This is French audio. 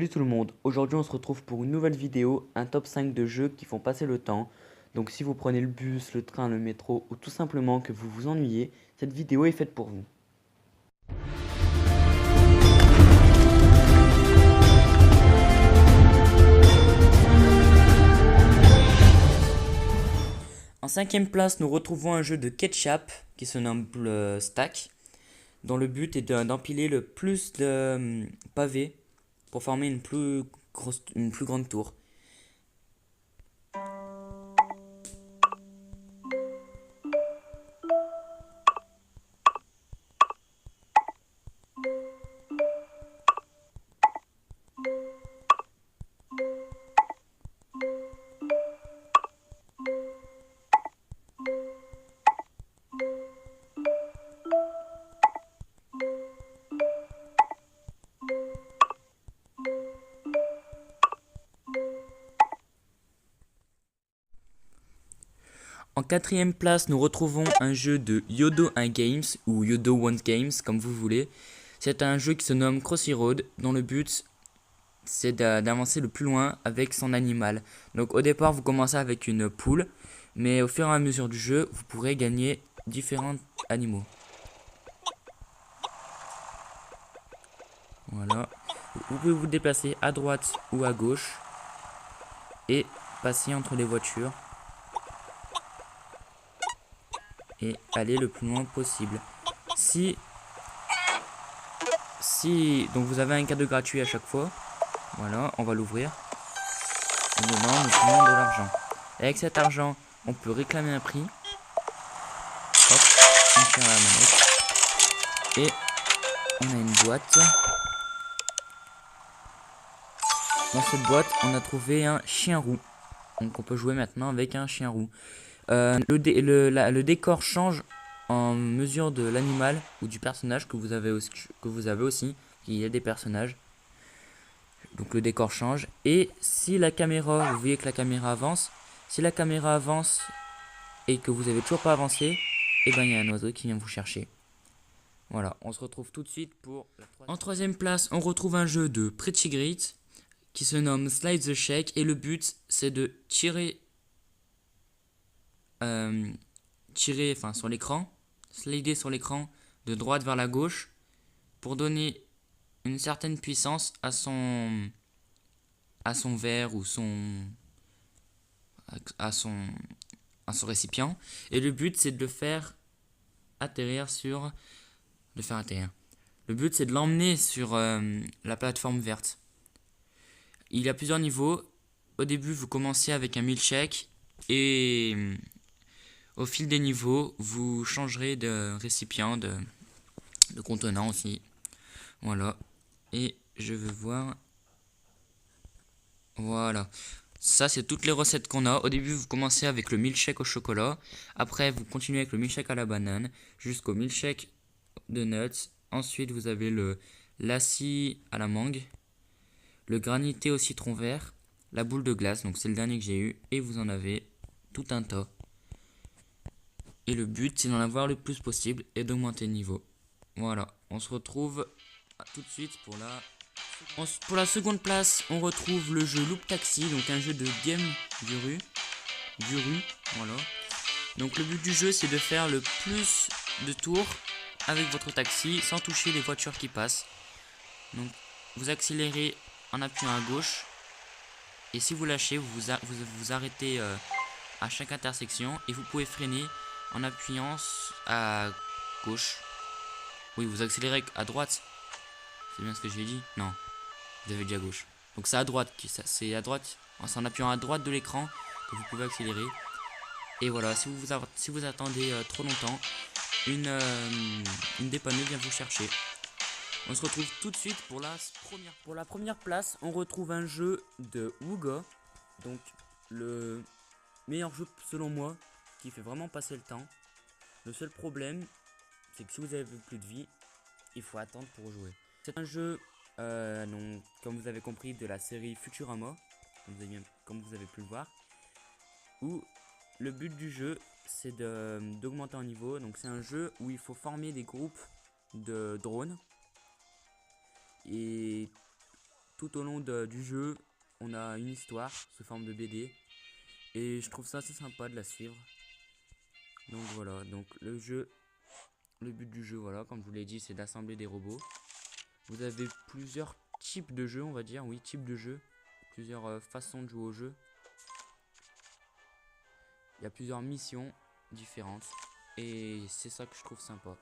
Salut tout le monde, aujourd'hui on se retrouve pour une nouvelle vidéo, un top 5 de jeux qui font passer le temps. Donc si vous prenez le bus, le train, le métro ou tout simplement que vous vous ennuyez, cette vidéo est faite pour vous. En cinquième place, nous retrouvons un jeu de ketchup qui se nomme Stack, dont le but est d'empiler le plus de pavés pour former une plus grande tour. En quatrième place, nous retrouvons un jeu de Yodo 1 Games ou Yodo 1 Games, comme vous voulez. C'est un jeu qui se nomme Crossy Road, dont le but c'est d'avancer le plus loin avec son animal. Donc au départ, vous commencez avec une poule, mais au fur et à mesure du jeu, vous pourrez gagner différents animaux. Voilà. Vous pouvez vous déplacer à droite ou à gauche et passer entre les voitures et aller le plus loin possible. Donc vous avez un cadeau gratuit à chaque fois. Voilà, on va l'ouvrir. Et dedans, nous prenons de l'argent. Avec cet argent, on peut réclamer un prix. Hop, on tire à la manette. Et on a une boîte. Dans cette boîte, on a trouvé un chien roux. Donc on peut jouer maintenant avec un chien roux. Le décor change en mesure de l'animal ou du personnage que vous avez aussi. Il y a des personnages. Donc le décor change. Et si la caméra, vous voyez que la caméra avance. Si la caméra avance et que vous n'avez toujours pas avancé, et ben il y a un oiseau qui vient vous chercher. Voilà, on se retrouve tout de suite pour la troisième. En troisième place, on retrouve un jeu de Pretty Great qui se nomme Slide the Shake. Et le but, c'est de tirer sur l'écran, slider sur l'écran de droite vers la gauche pour donner une certaine puissance à son verre ou à son récipient. Et le but, c'est de le faire atterrir. Le but, c'est de l'emmener sur la plateforme verte. Il y a plusieurs niveaux. Au début, vous commencez avec un milkshake et au fil des niveaux, vous changerez de récipient, de contenant aussi. Voilà. Et je veux voir. Voilà. Ça, c'est toutes les recettes qu'on a. Au début, vous commencez avec le milkshake au chocolat. Après, vous continuez avec le milkshake à la banane jusqu'au milkshake de nuts. Ensuite, vous avez le lassi à la mangue, le granité au citron vert, la boule de glace. Donc, c'est le dernier que j'ai eu. Et vous en avez tout un tas. Et le but, c'est d'en avoir le plus possible et d'augmenter le niveau. Voilà. On se retrouve tout de suite pour la seconde place. On retrouve le jeu Loop Taxi, donc un jeu de game du rue, voilà. Donc le but du jeu, c'est de faire le plus de tours avec votre taxi sans toucher les voitures qui passent. Donc vous accélérez en appuyant à gauche et si vous lâchez, vous arrêtez à chaque intersection et vous pouvez freiner en appuyant à gauche. Oui, vous accélérez à droite. C'est bien ce que j'ai dit? Non, vous avez dit à gauche. Donc c'est à droite, c'est à droite, c'est en appuyant à droite de l'écran que vous pouvez accélérer. Et voilà, si vous attendez trop longtemps, une dépanneuse vient vous chercher. On se retrouve tout de suite pour la première place. On retrouve un jeu de Wooga, donc le meilleur jeu selon moi, qui fait vraiment passer le temps. Le seul problème, c'est que si vous avez plus de vie, il faut attendre pour jouer. C'est un jeu, donc, comme vous avez compris, de la série Futurama, comme vous avez pu le voir, où le but du jeu, c'est d'augmenter en niveau. Donc c'est un jeu où il faut former des groupes de drones. Et tout au long du jeu, on a une histoire sous forme de BD. Et je trouve ça assez sympa de la suivre. Donc voilà, donc le but du jeu, voilà, comme je vous l'ai dit, c'est d'assembler des robots. Vous avez plusieurs types de jeux, on va dire, oui, types de jeux. Plusieurs façons de jouer au jeu. Il y a plusieurs missions différentes. Et c'est ça que je trouve sympa.